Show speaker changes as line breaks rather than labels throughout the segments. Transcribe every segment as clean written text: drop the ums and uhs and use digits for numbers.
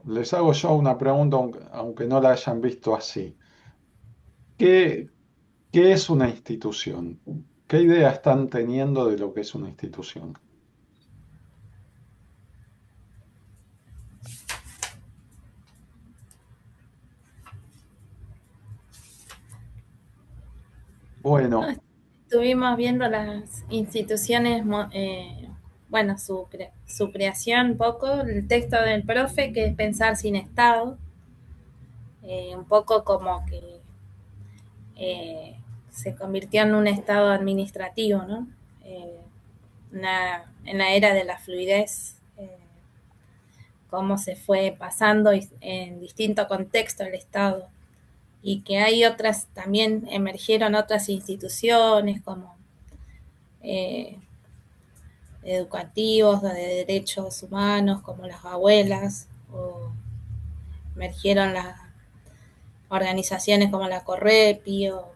Les hago yo una pregunta, aunque no la hayan visto así. ¿Qué, qué es una institución? ¿Qué idea están teniendo de lo que es una institución?
No,
Bueno,
estuvimos viendo las instituciones, bueno, su creación un poco, el texto del profe, que es pensar sin Estado, un poco como que eh, se convirtió en un Estado administrativo, ¿no? Eh, en la era de la fluidez, cómo se fue pasando en distinto contexto el Estado y que hay otras, también emergieron otras instituciones como eh, educativos, de derechos humanos, como las abuelas, o emergieron las organizaciones como la Correpi, o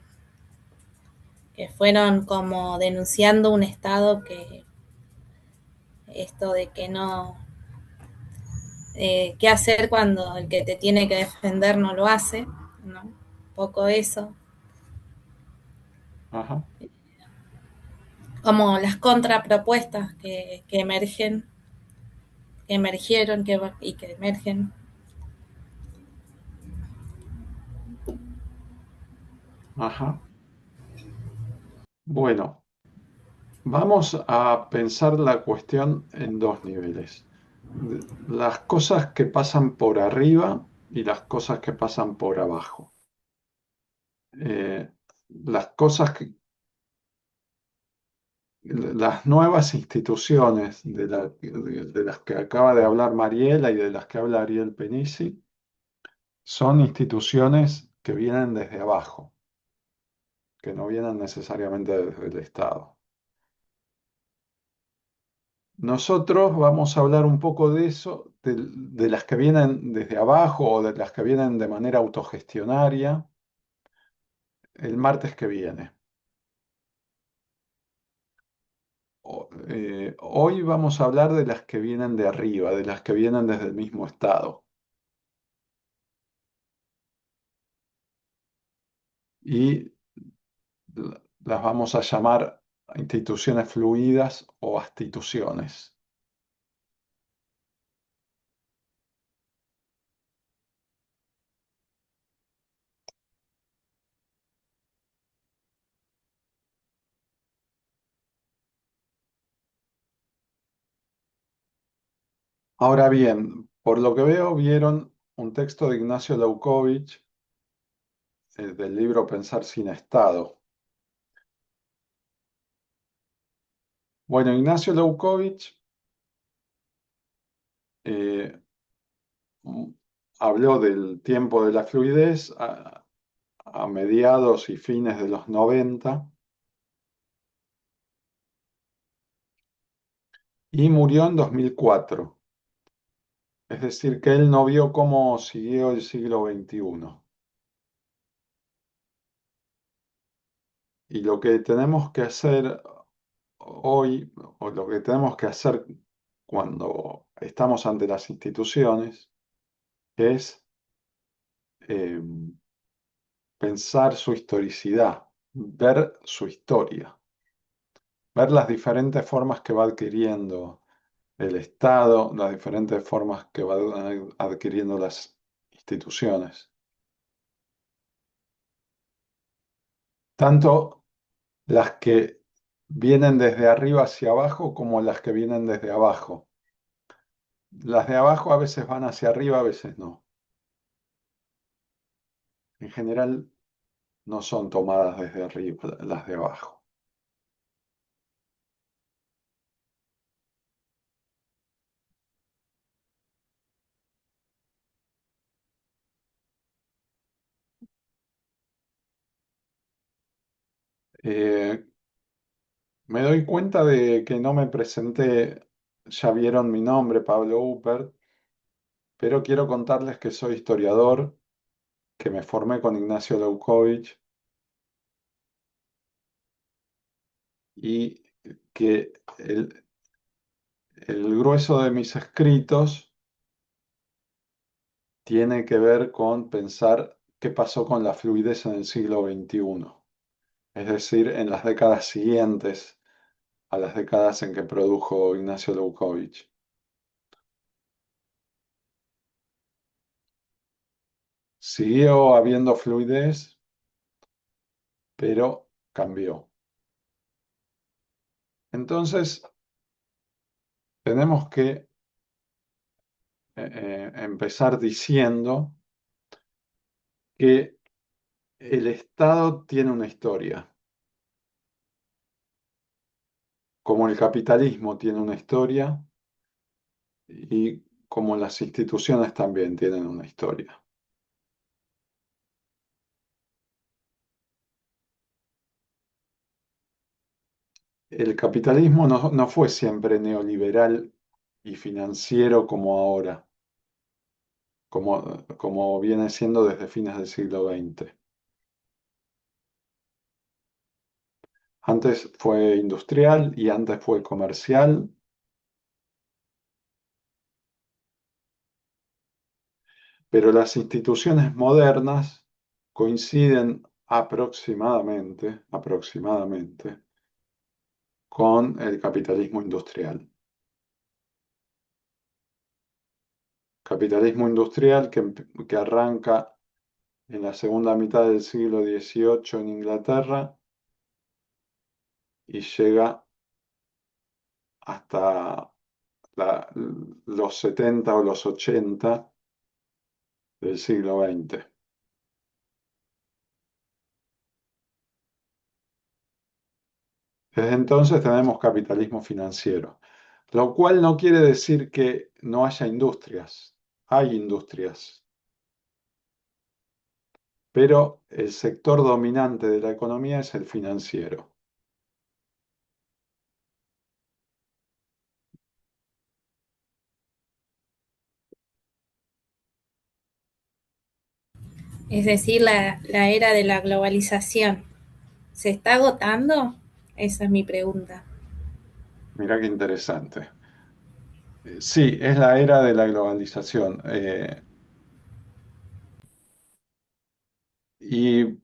que fueron como denunciando un Estado que esto de que no, qué hacer cuando el que te tiene que defender no lo hace, ¿no? Un poco eso,
ajá,
como las contrapropuestas que emergen, que emergieron y que emergen.
ajá. Bueno, vamos a pensar la cuestión en dos niveles. Las cosas que pasan por arriba y las cosas que pasan por abajo. Eh, las cosas que, las nuevas instituciones de las que acaba de hablar Mariela y de las que habla Ariel Penisi son instituciones que vienen desde abajo, que no vienen necesariamente desde el Estado. Nosotros vamos a hablar un poco de eso, de las que vienen desde abajo o de las que vienen de manera autogestionaria, el martes que viene. Hoy vamos a hablar de las que vienen de arriba, de las que vienen desde el mismo Estado. Y las vamos a llamar instituciones fluidas o instituciones. Ahora bien, por lo que veo, vieron un texto de Ignacio Leukovich del libro Pensar sin Estado. Bueno, Ignacio Leukovich eh, mm, habló del tiempo de la fluidez a mediados y fines de los 90 y murió en 2004. Es decir, que él no vio cómo siguió el siglo XXI. Y lo que tenemos que hacer hoy, o lo que tenemos que hacer cuando estamos ante las instituciones, es eh, pensar su historicidad, ver su historia, ver las diferentes formas que va adquiriendo el Estado, las diferentes formas que van adquiriendo las instituciones, tanto las que vienen desde arriba hacia abajo como las que vienen desde abajo. Las de abajo a veces van hacia arriba, a veces no. En general no son tomadas desde arriba las de abajo. Eh, Me doy cuenta de que no me presenté, ya vieron mi nombre, Pablo Upert, pero quiero contarles que soy historiador, que me formé con Ignacio Leukovich y que el grueso de mis escritos tiene que ver con pensar qué pasó con la fluidez en el siglo XXI, es decir, en las décadas siguientes a las décadas en que produjo Ignacio Lukowicz. Siguió habiendo fluidez, pero cambió. Entonces, tenemos que empezar diciendo que el Estado tiene una historia, como el capitalismo tiene una historia y como las instituciones también tienen una historia. El capitalismo no fue siempre neoliberal y financiero como ahora, como viene siendo desde fines del siglo XX. Antes fue industrial y antes fue comercial, pero las instituciones modernas coinciden aproximadamente con el capitalismo industrial. Capitalismo industrial que arranca en la segunda mitad del siglo XVIII en Inglaterra y llega hasta los 70 o los 80 del siglo XX. Desde entonces tenemos capitalismo financiero, lo cual no quiere decir que no haya industrias. Hay industrias, pero el sector dominante de la economía es el financiero.
Es decir, la era de la globalización. ¿Se está agotando? Esa es mi pregunta.
Mirá qué interesante. Sí, es la era de la globalización. Y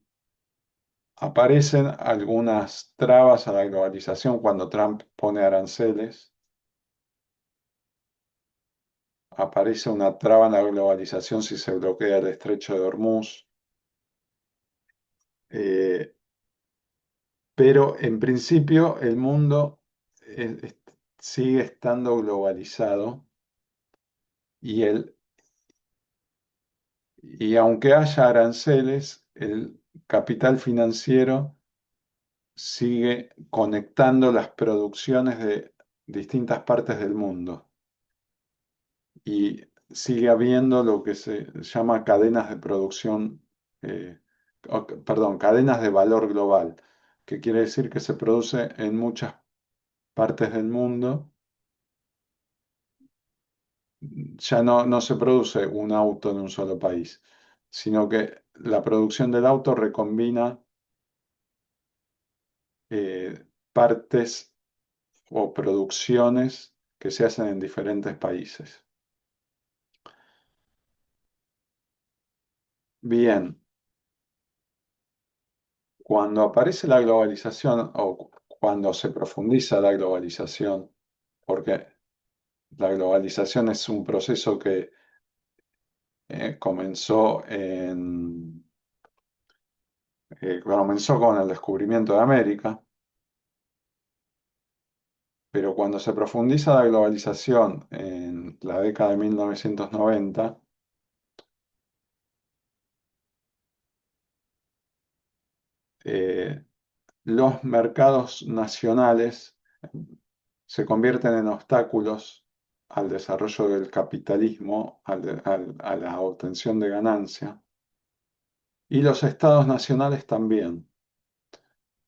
aparecen algunas trabas a la globalización cuando Trump pone aranceles. Aparece una traba en la globalización si se bloquea el estrecho de Hormuz. Eh, pero en principio el mundo sigue estando globalizado y, y aunque haya aranceles, el capital financiero sigue conectando las producciones de distintas partes del mundo y sigue habiendo lo que se llama cadenas de producción, perdón, cadenas de valor global, que quiere decir que se produce en muchas partes del mundo. Ya no se produce un auto en un solo país, sino que la producción del auto recombina partes o producciones que se hacen en diferentes países. Bien, cuando aparece la globalización o cuando se profundiza la globalización, porque la globalización es un proceso que comenzó con el descubrimiento de América, pero cuando se profundiza la globalización en la década de 1990, eh, los mercados nacionales se convierten en obstáculos al desarrollo del capitalismo, a la obtención de ganancia, y los estados nacionales también.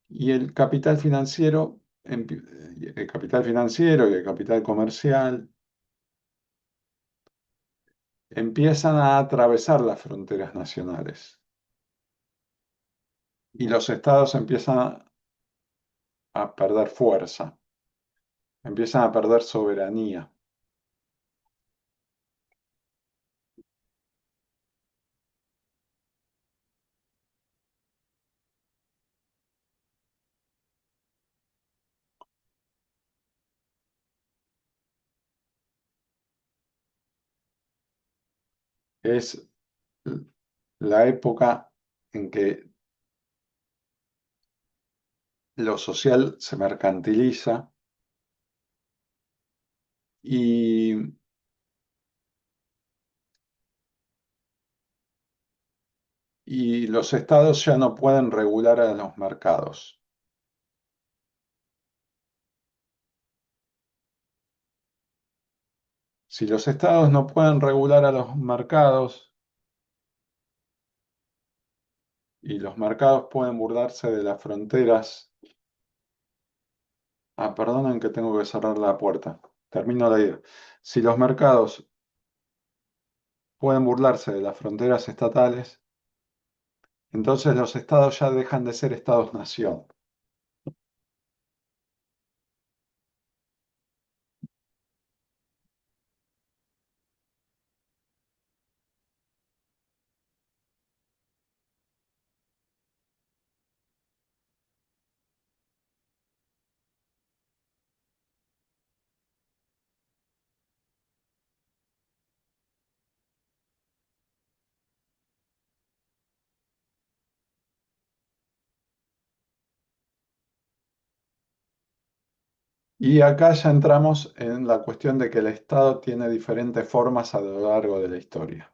Y el capital financiero y el capital comercial empiezan a atravesar las fronteras nacionales y los estados empiezan a perder fuerza, empiezan a perder soberanía. Es la época en que lo social se mercantiliza y, y los estados ya no pueden regular a los mercados. Si los estados no pueden regular a los mercados y los mercados pueden burlarse de las fronteras, perdonen que tengo que cerrar la puerta. Termino la idea. Si los mercados pueden burlarse de las fronteras estatales, entonces los estados ya dejan de ser estados-nación. Y acá ya entramos en la cuestión de que el Estado tiene diferentes formas a lo largo de la historia.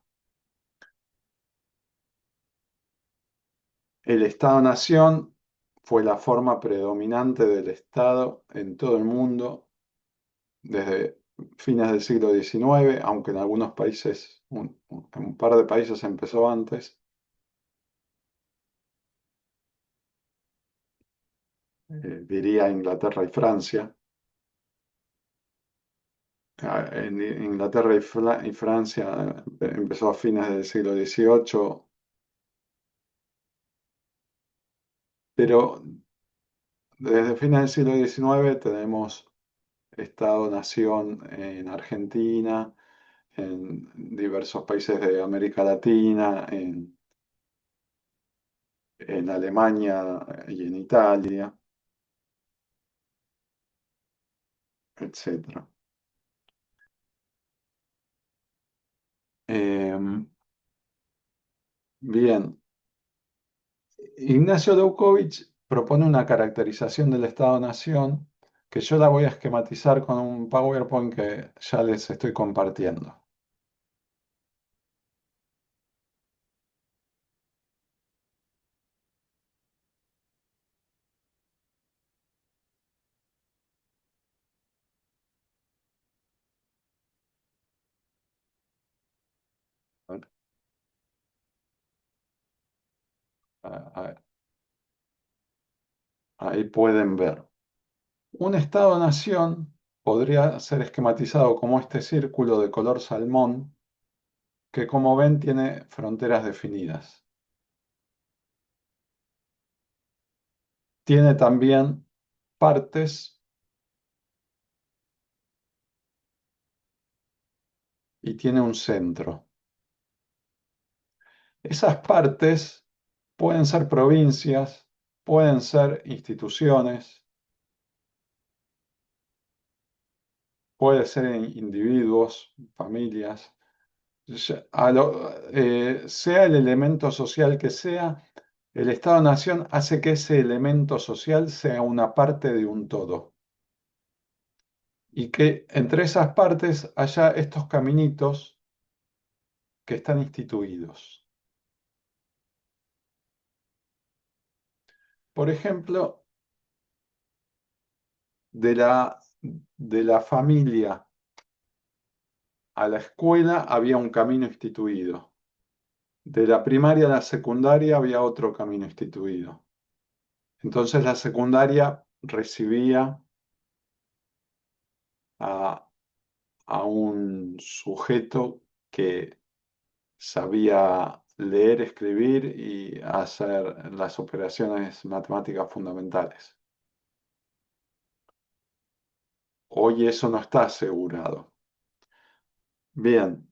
El Estado-nación fue la forma predominante del Estado en todo el mundo desde fines del siglo XIX, aunque en algunos países, en un par de países empezó antes, diría Inglaterra y Francia. En Inglaterra y Francia empezó a fines del siglo XVIII, pero desde fines del siglo XIX tenemos Estado-nación en Argentina, en diversos países de América Latina, en Alemania y en Italia, etc. Bien, Ignacio Leukovich propone una caracterización del Estado-nación que yo la voy a esquematizar con un PowerPoint que ya les estoy compartiendo. Ah, ahí pueden ver. Un Estado-nación podría ser esquematizado como este círculo de color salmón que, como ven, tiene fronteras definidas. Tiene también partes y tiene un centro. Esas partes pueden ser provincias, pueden ser instituciones, pueden ser individuos, familias. Sea el elemento social que sea, el Estado-nación hace que ese elemento social sea una parte de un todo. Y que entre esas partes haya estos caminitos que están instituidos. Por ejemplo, de la familia a la escuela había un camino instituido. De la primaria a la secundaria había otro camino instituido. Entonces la secundaria recibía a, a un sujeto que sabía leer, escribir y hacer las operaciones matemáticas fundamentales. Hoy eso no está asegurado. Bien,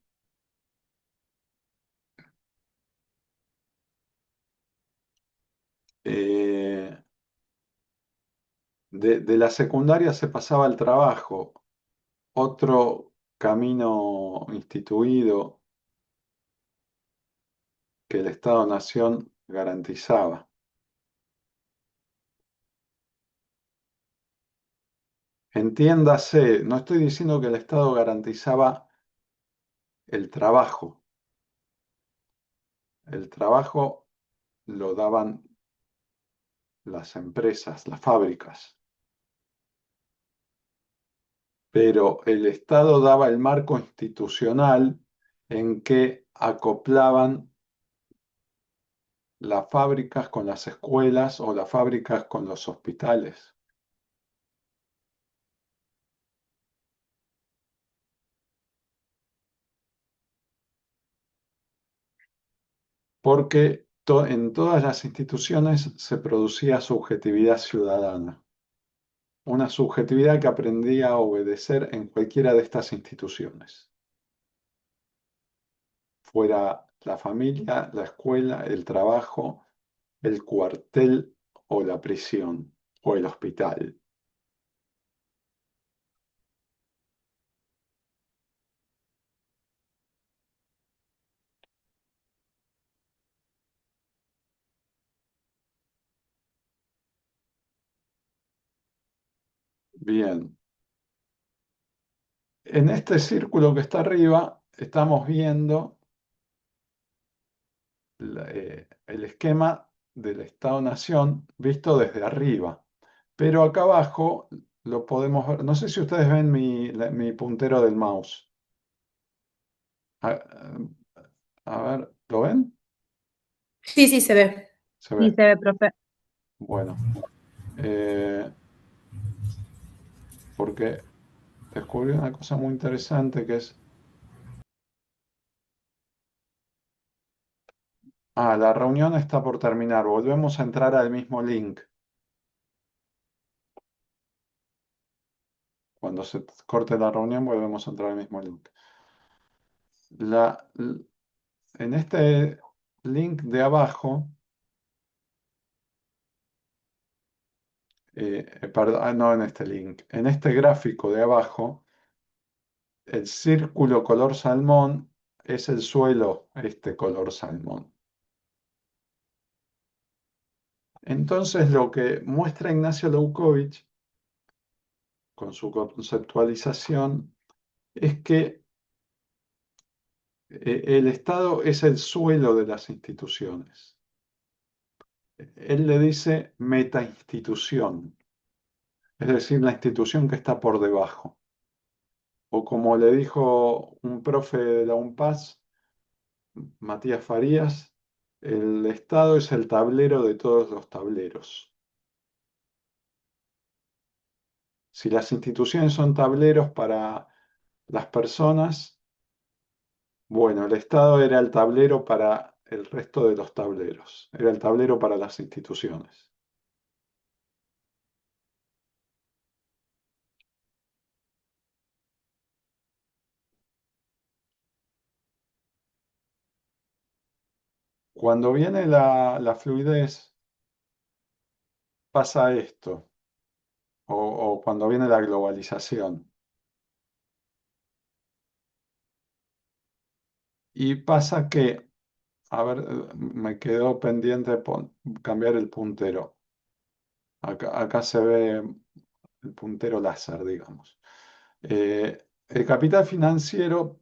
eh, de la secundaria se pasaba al trabajo. Otro camino instituido que el Estado-Nación garantizaba. Entiéndase, no estoy diciendo que el Estado garantizaba el trabajo. El trabajo lo daban las empresas, las fábricas, pero el Estado daba el marco institucional en que acoplaban las fábricas con las escuelas o las fábricas con los hospitales, porque en todas las instituciones se producía subjetividad ciudadana, una subjetividad que aprendía a obedecer en cualquiera de estas instituciones, fuera la familia, la escuela, el trabajo, el cuartel o la prisión o el hospital. Bien, en este círculo que está arriba estamos viendo el esquema del Estado-Nación visto desde arriba, pero acá abajo lo podemos ver. No sé si ustedes ven mi puntero del mouse. A, a ver, ¿lo ven?
Sí, sí, se ve.
Se
Sí,
ve.
se ve, profe.
Bueno, eh, porque descubrí una cosa muy interesante que es, la reunión está por terminar, volvemos a entrar al mismo link. Cuando se corte la reunión, volvemos a entrar al mismo link. La, en este link de abajo, perdón, no en este link, en este gráfico de abajo, el círculo color salmón es el suelo, este color salmón. Entonces, lo que muestra Ignacio Leukovich con su conceptualización es que el Estado es el suelo de las instituciones. Él le dice metainstitución, es decir, la institución que está por debajo. O como le dijo un profe de la UNPAS, Matías Farías, el Estado es el tablero de todos los tableros. Si las instituciones son tableros para las personas, bueno, el Estado era el tablero para el resto de los tableros, era el tablero para las instituciones. Cuando viene la fluidez, pasa esto, o cuando viene la globalización. Y pasa que, a ver, me quedó pendiente cambiar el puntero. Acá se ve el puntero láser, digamos. El capital financiero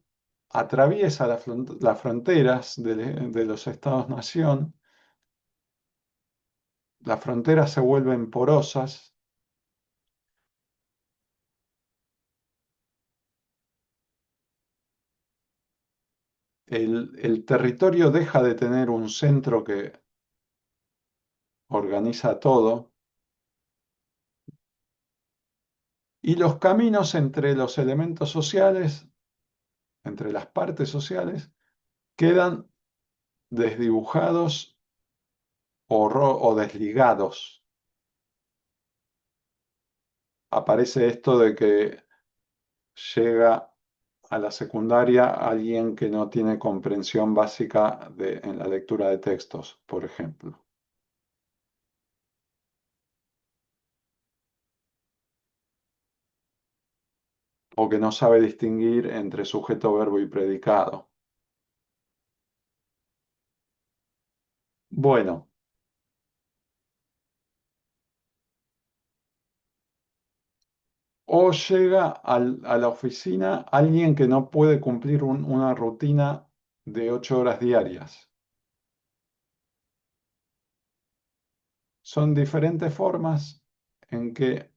atraviesa las fronteras de los estados-nación, las fronteras se vuelven porosas, el territorio deja de tener un centro que organiza todo y los caminos entre los elementos sociales, entre las partes sociales, quedan desdibujados o desligados. Aparece esto de que llega a la secundaria alguien que no tiene comprensión básica en la lectura de textos, por ejemplo, o que no sabe distinguir entre sujeto, verbo y predicado. Bueno, o llega a la oficina alguien que no puede cumplir una rutina de 8 horas diarias. Son diferentes formas en que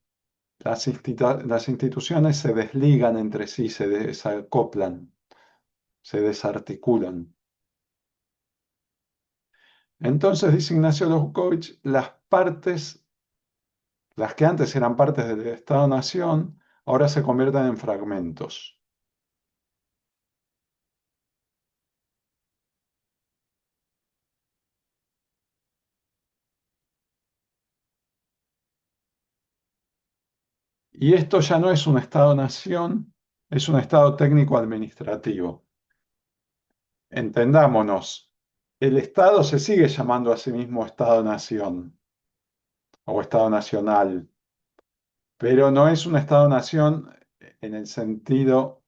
las instituciones se desligan entre sí, se desacoplan, se desarticulan. Entonces, dice Ignacio Lukowicz, las partes, las que antes eran partes del Estado-Nación, ahora se convierten en fragmentos. Y esto ya no es un Estado-Nación, es un Estado técnico-administrativo. Entendámonos, el Estado se sigue llamando a sí mismo Estado-Nación o Estado Nacional, pero no es un Estado-Nación en el sentido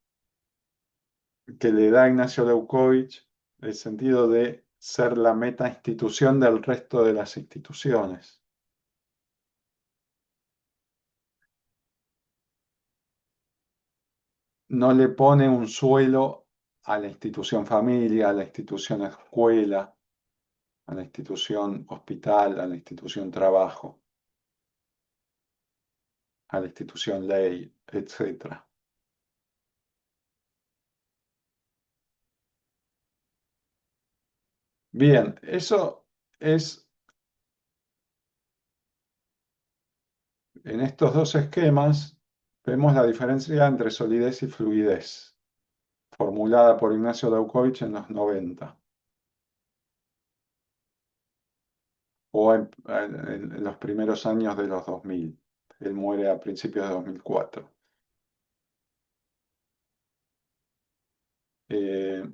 que le da Ignacio Leucovich, el sentido de ser la meta institución del resto de las instituciones. No le pone un suelo a la institución familia, a la institución escuela, a la institución hospital, a la institución trabajo, a la institución ley, etc. Bien, eso es, en estos dos esquemas, vemos la diferencia entre solidez y fluidez, formulada por Ignacio Leucovich en los 90, o en los primeros años de los 2000. Él muere a principios de 2004. Eh,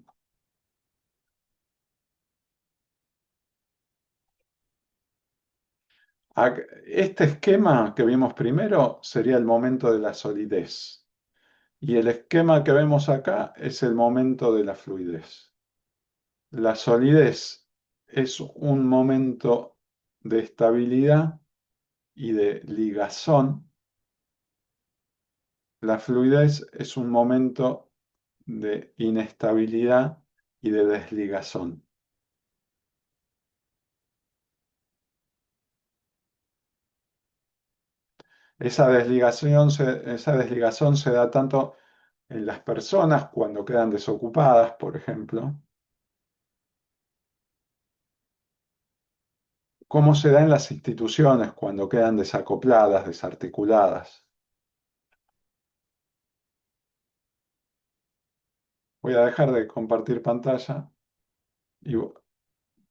este esquema que vimos primero sería el momento de la solidez. Y el esquema que vemos acá es el momento de la fluidez. La solidez es un momento de estabilidad y de ligazón. La fluidez es un momento de inestabilidad y de desligazón. Esa desligazón se da tanto en las personas cuando quedan desocupadas, por ejemplo, como se da en las instituciones cuando quedan desacopladas, desarticuladas. Voy a dejar de compartir pantalla y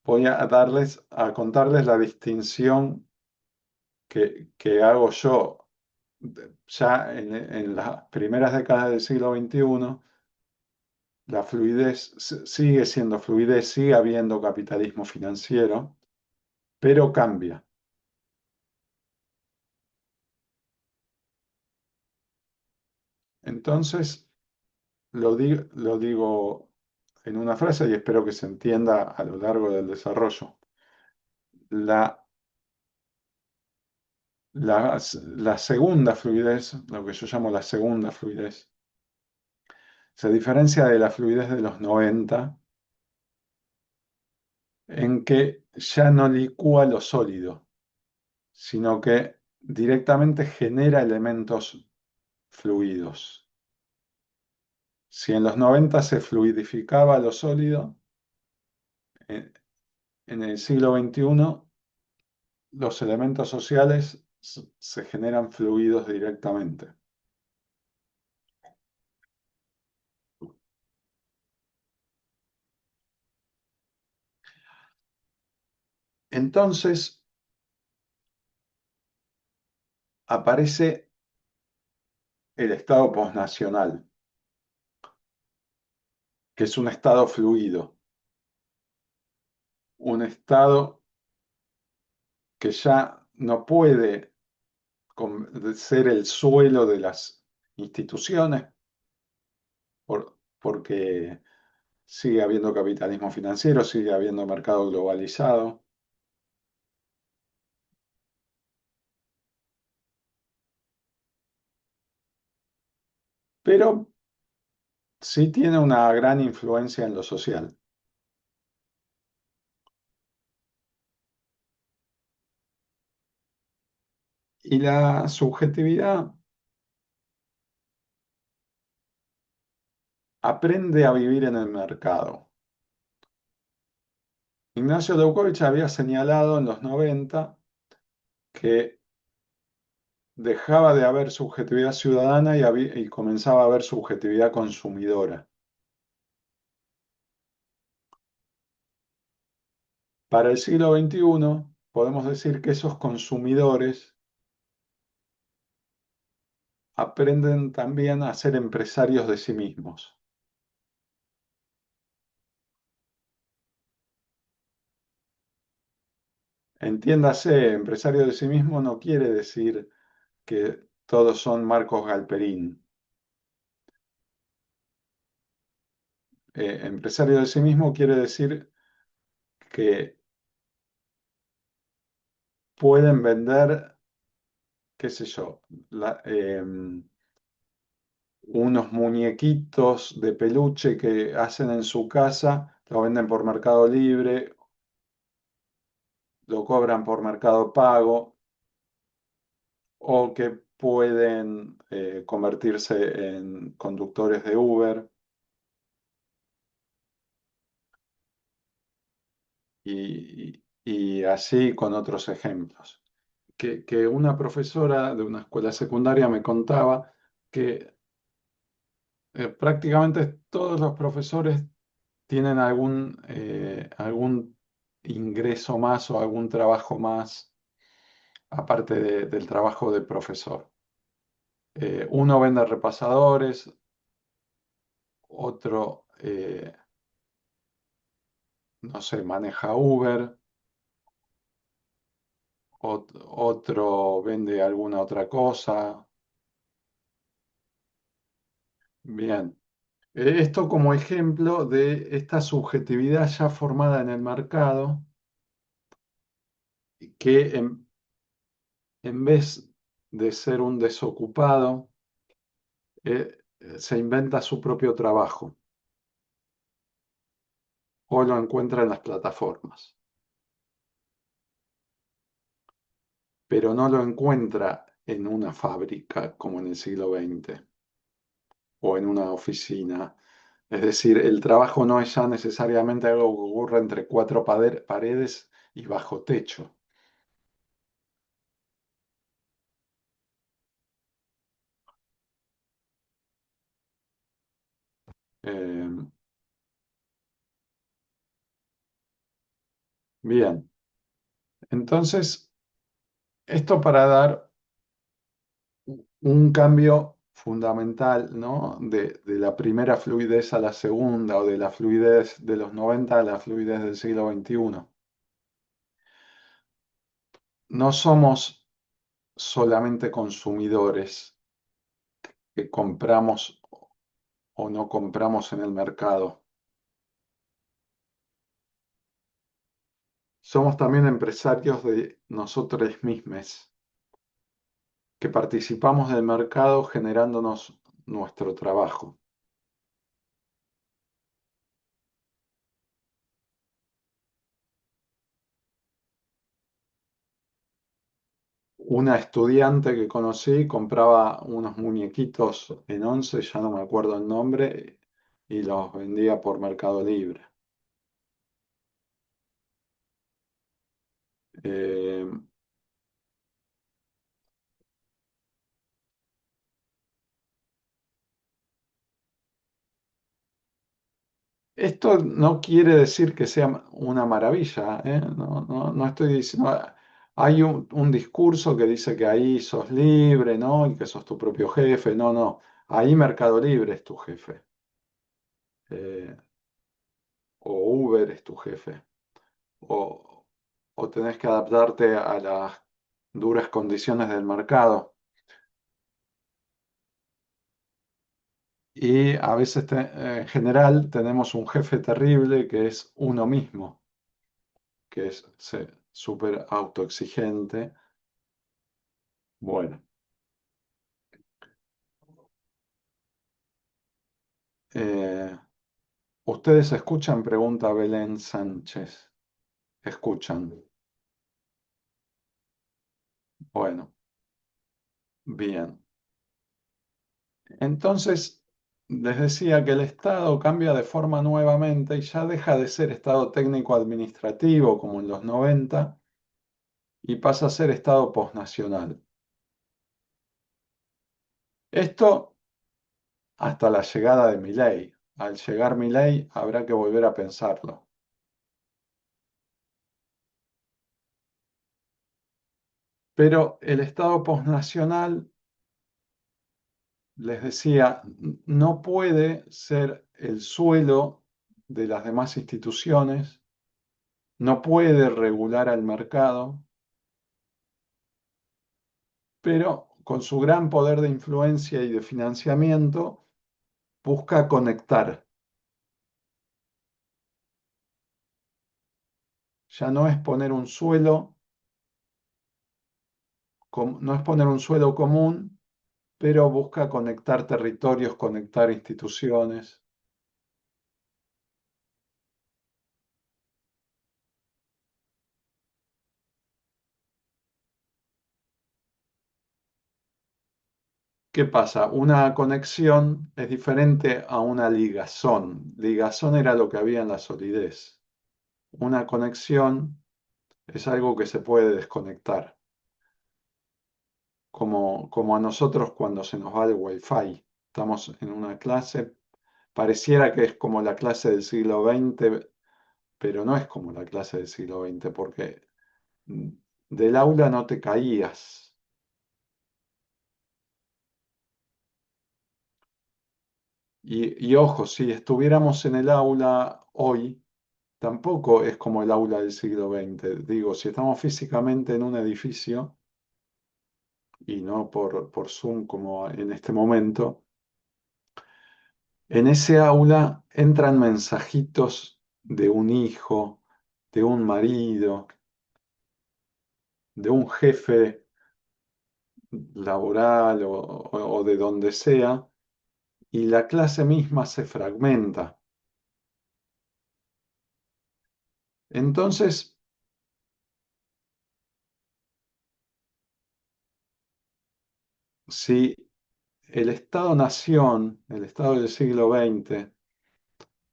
voy a contarles la distinción que hago yo ya en las primeras décadas del siglo XXI. La fluidez sigue siendo fluidez, sigue habiendo capitalismo financiero, pero cambia. Entonces, lo digo en una frase y espero que se entienda a lo largo del desarrollo. La, la segunda fluidez, lo que yo llamo la segunda fluidez, se diferencia de la fluidez de los 90 en que ya no licúa lo sólido, sino que directamente genera elementos fluidos. Si en los 90 se fluidificaba lo sólido, en, en el siglo XXI los elementos sociales se generan fluidos directamente. Entonces aparece el estado posnacional, que es un estado fluido, un estado que ya no puede ser el suelo de las instituciones porque sigue habiendo capitalismo financiero, sigue habiendo mercado globalizado, pero sí tiene una gran influencia en lo social. Y la subjetividad aprende a vivir en el mercado. Ignacio Leukovich había señalado en los 90 que dejaba de haber subjetividad ciudadana y comenzaba a haber subjetividad consumidora. Para el siglo XXI, podemos decir que esos consumidores aprenden también a ser empresarios de sí mismos. Entiéndase, empresario de sí mismo no quiere decir que todos son Marcos Galperín. Empresario de sí mismo quiere decir que pueden vender, qué sé yo, unos muñequitos de peluche que hacen en su casa, lo venden por Mercado Libre, lo cobran por Mercado Pago, o que pueden convertirse en conductores de Uber y así con otros ejemplos. Que una profesora de una escuela secundaria me contaba que prácticamente todos los profesores tienen algún ingreso más o algún trabajo más aparte del trabajo de profesor. Uno vende repasadores, otro, no sé, maneja Uber, otro vende alguna otra cosa. Bien. Esto como ejemplo de esta subjetividad ya formada en el mercado, que en vez de ser un desocupado, se inventa su propio trabajo o lo encuentra en las plataformas, pero no lo encuentra en una fábrica como en el siglo XX o en una oficina. Es decir, el trabajo no es ya necesariamente algo que ocurre entre cuatro paredes y bajo techo. Eh, bien, entonces, esto para dar un cambio fundamental, ¿no? De la primera fluidez a la segunda, o de la fluidez de los 90 a la fluidez del siglo XXI. No somos solamente consumidores que compramos o no compramos en el mercado. Somos también empresarios de nosotros mismos, que participamos del mercado generándonos nuestro trabajo. Una estudiante que conocí compraba unos muñequitos en Once, ya no me acuerdo el nombre, y los vendía por Mercado Libre. Eh, Esto no quiere decir que sea una maravilla, ¿eh? No estoy diciendo. Hay un discurso que dice que ahí sos libre, ¿no? Y que sos tu propio jefe. No, no. Ahí Mercado Libre es tu jefe. Eh, o Uber es tu jefe. O, o tenés que adaptarte a las duras condiciones del mercado. Y a veces, en general, tenemos un jefe terrible que es uno mismo, que es súper autoexigente. Bueno, Eh, ¿Ustedes escuchan? Pregunta Belén Sánchez. Escuchan. Bueno, bien. Entonces, les decía que el Estado cambia de forma nuevamente y ya deja de ser Estado técnico administrativo como en los 90 y pasa a ser Estado posnacional. Esto hasta la llegada de Milei. Al llegar Milei habrá que volver a pensarlo. Pero el Estado posnacional, les decía, no puede ser el suelo de las demás instituciones, no puede regular al mercado, pero con su gran poder de influencia y de financiamiento busca conectar. Ya no es poner un suelo, no es poner un suelo común, pero busca conectar territorios, conectar instituciones. ¿Qué pasa? Una conexión es diferente a una ligazón. Ligazón era lo que había en la solidez. Una conexión es algo que se puede desconectar, como a nosotros cuando se nos va el wifi. Estamos en una clase, pareciera que es como la clase del siglo XX, pero no es como la clase del siglo XX, porque mm, del aula no te caías. Y ojo, si estuviéramos en el aula hoy, tampoco es como el aula del siglo XX. Digo, si estamos físicamente en un edificio y no por Zoom como en este momento, en ese aula entran mensajitos de un hijo, de un marido, de un jefe laboral o de donde sea, y la clase misma se fragmenta. Entonces, si el Estado-nación, el Estado del siglo XX,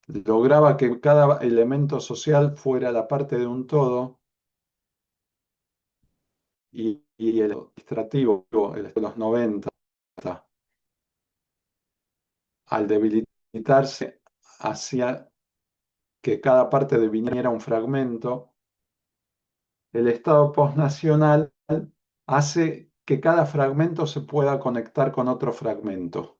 lograba que cada elemento social fuera la parte de un todo y el administrativo, el de los 90, al debilitarse, hacía que cada parte deviniera un fragmento. El Estado postnacional hace que cada fragmento se pueda conectar con otro fragmento.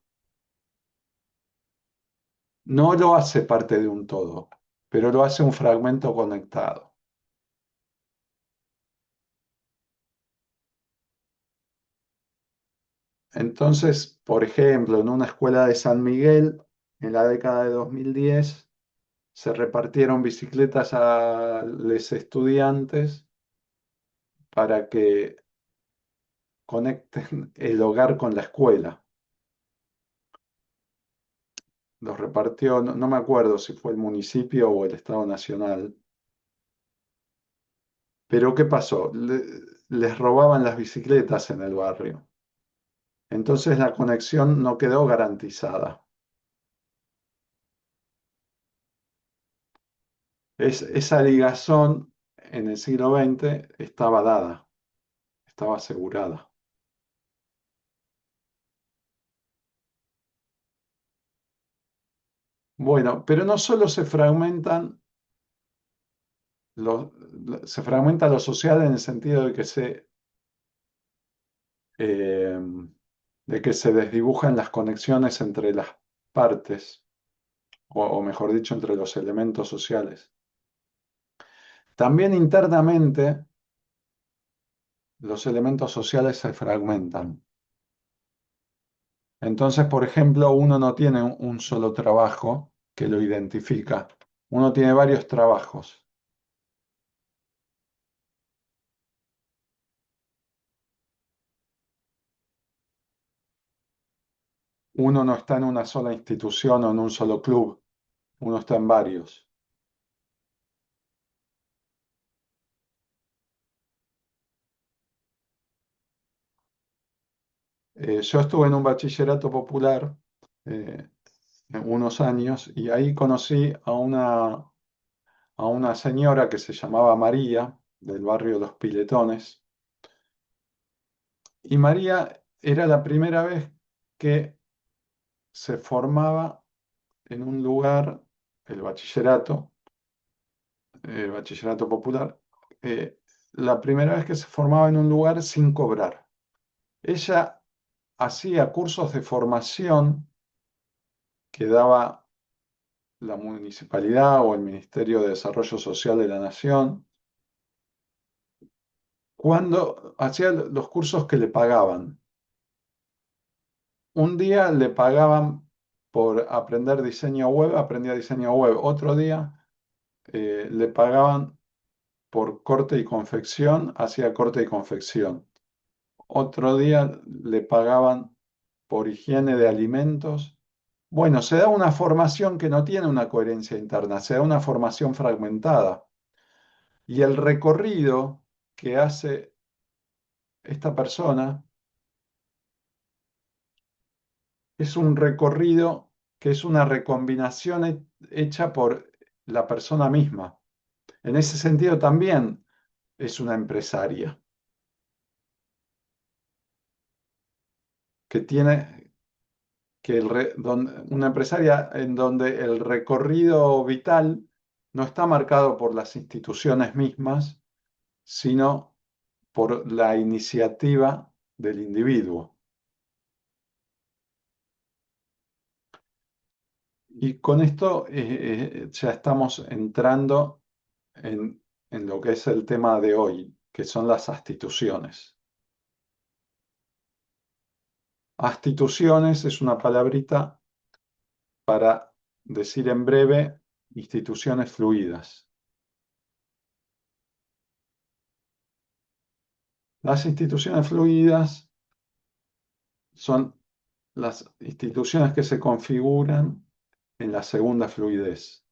No lo hace parte de un todo, pero lo hace un fragmento conectado. Entonces, por ejemplo, en una escuela de San Miguel, en la década de 2010, se repartieron bicicletas a los estudiantes para que conecten el hogar con la escuela. Los repartió, no me acuerdo si fue el municipio o el Estado Nacional, pero ¿qué pasó? Les robaban las bicicletas en el barrio. Entonces la conexión no quedó garantizada. Esa ligazón en el siglo XX estaba dada, estaba asegurada. Bueno, pero no solo lo, se fragmenta lo social en el sentido eh, de que se desdibujan las conexiones entre las partes, o mejor dicho, entre los elementos sociales. También internamente los elementos sociales se fragmentan. Entonces, por ejemplo, uno no tiene un solo trabajo que lo identifica. Uno tiene varios trabajos. uno no está en una sola institución o en un solo club, uno está en varios. Yo estuve en un bachillerato popular eh, unos años y ahí conocí a una señora que se llamaba María, del barrio Los Piletones, y María era la primera vez que se formaba en un lugar, el bachillerato popular, eh, la primera vez que se formaba en un lugar sin cobrar. Ella hacía cursos de formación que daba la municipalidad o el Ministerio de Desarrollo Social de la Nación, cuando hacía los cursos que le pagaban. Un día le pagaban por aprender diseño web, aprendía diseño web. Otro día le pagaban por corte y confección, hacía corte y confección. Otro día le pagaban por higiene de alimentos. Bueno, se da una formación que no tiene una coherencia interna, se da una formación fragmentada. Y el recorrido que hace esta persona es un recorrido que es una recombinación hecha por la persona misma. En ese sentido también es una empresaria que tiene una empresaria en donde el recorrido vital no está marcado por las instituciones mismas, sino por la iniciativa del individuo. Y con esto ya estamos entrando en lo que es el tema de hoy, que son las instituciones. Instituciones es una palabrita para decir en breve instituciones fluidas. Las instituciones fluidas son las instituciones que se configuran en la segunda fluidez.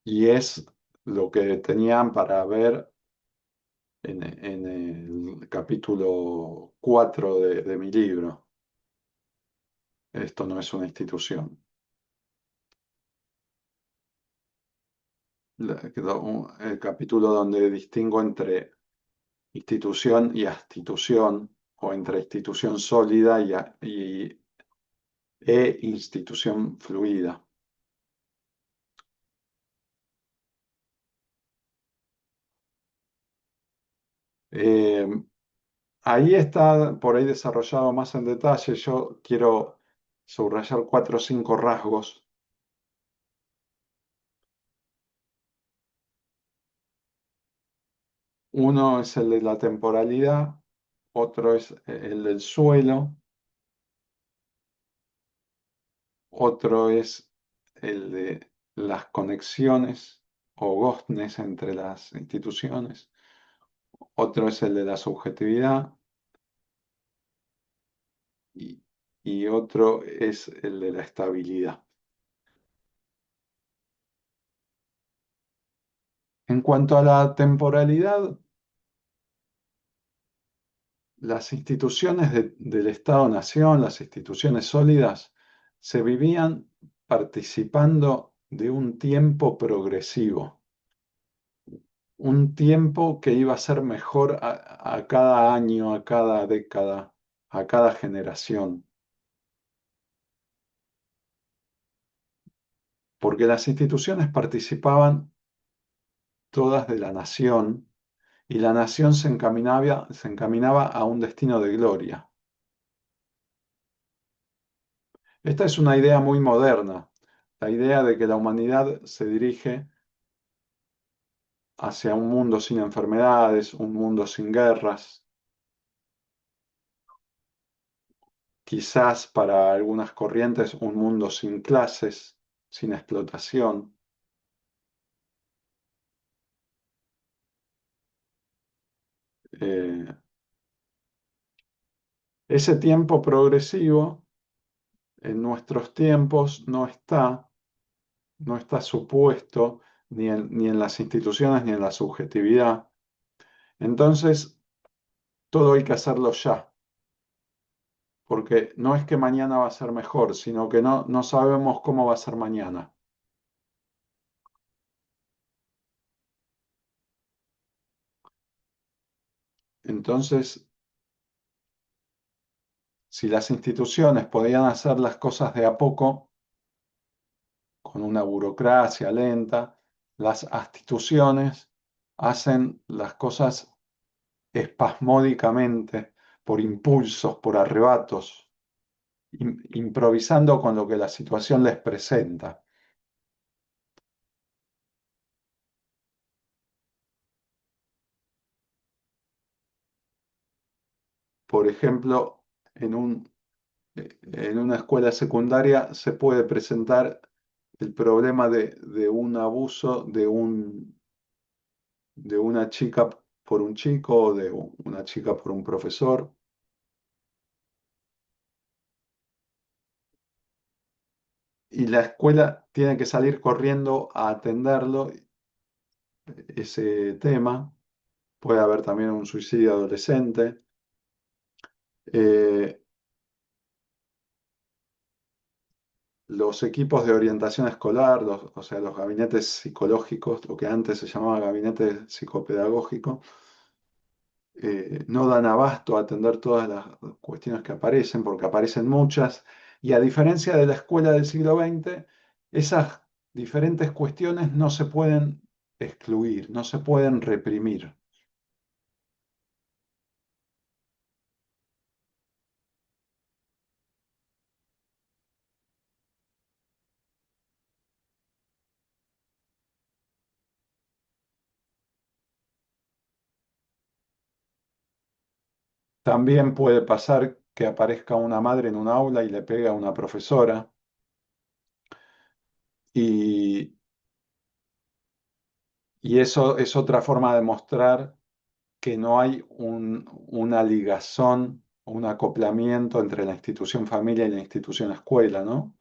Y es lo que tenían para ver en el capítulo 4 de mi libro. Esto no es una institución. El capítulo donde distingo entre institución y institución, o entre institución sólida e institución fluida. Eh, Ahí está por ahí desarrollado más en detalle. Yo quiero subrayar cuatro o cinco rasgos. Uno es el de la temporalidad, otro es el del suelo, otro es el de las conexiones o goznes entre las instituciones, otro es el de la subjetividad y, y otro es el de la estabilidad. En cuanto a la temporalidad, las instituciones del Estado-Nación, las instituciones sólidas, se vivían participando de un tiempo progresivo, un tiempo que iba a ser mejor a cada año, a cada década, a cada generación, porque las instituciones participaban todas de la nación y la nación se encaminaba a un destino de gloria. Esta es una idea muy moderna, la idea de que la humanidad se dirige hacia un mundo sin enfermedades, un mundo sin guerras, quizás para algunas corrientes un mundo sin clases, sin explotación. Eh, Ese tiempo progresivo en nuestros tiempos no está supuesto ni en las instituciones ni en la subjetividad. Entonces, todo hay que hacerlo ya, porque no es que mañana va a ser mejor, sino que no sabemos cómo va a ser mañana. Entonces, si las instituciones podían hacer las cosas de a poco, con una burocracia lenta, las instituciones hacen las cosas espasmódicamente, por impulsos, por arrebatos, improvisando con lo que la situación les presenta. Por ejemplo, en una escuela secundaria se puede presentar el problema de un abuso de una chica por un chico o de una chica por un profesor. Y la escuela tiene que salir corriendo a atenderlo, ese tema. Puede haber también un suicidio adolescente. Eh, los equipos de orientación escolar, o sea, los gabinetes psicológicos, lo que antes se llamaba gabinete psicopedagógico, no dan abasto a atender todas las cuestiones que aparecen, porque aparecen muchas, y a diferencia de la escuela del siglo XX, esas diferentes cuestiones no se pueden excluir, no se pueden reprimir. También puede pasar que aparezca una madre en un aula y le pega a una profesora, y, y eso es otra forma de mostrar que no hay una ligazón, un acoplamiento entre la institución familia y la institución escuela, ¿no?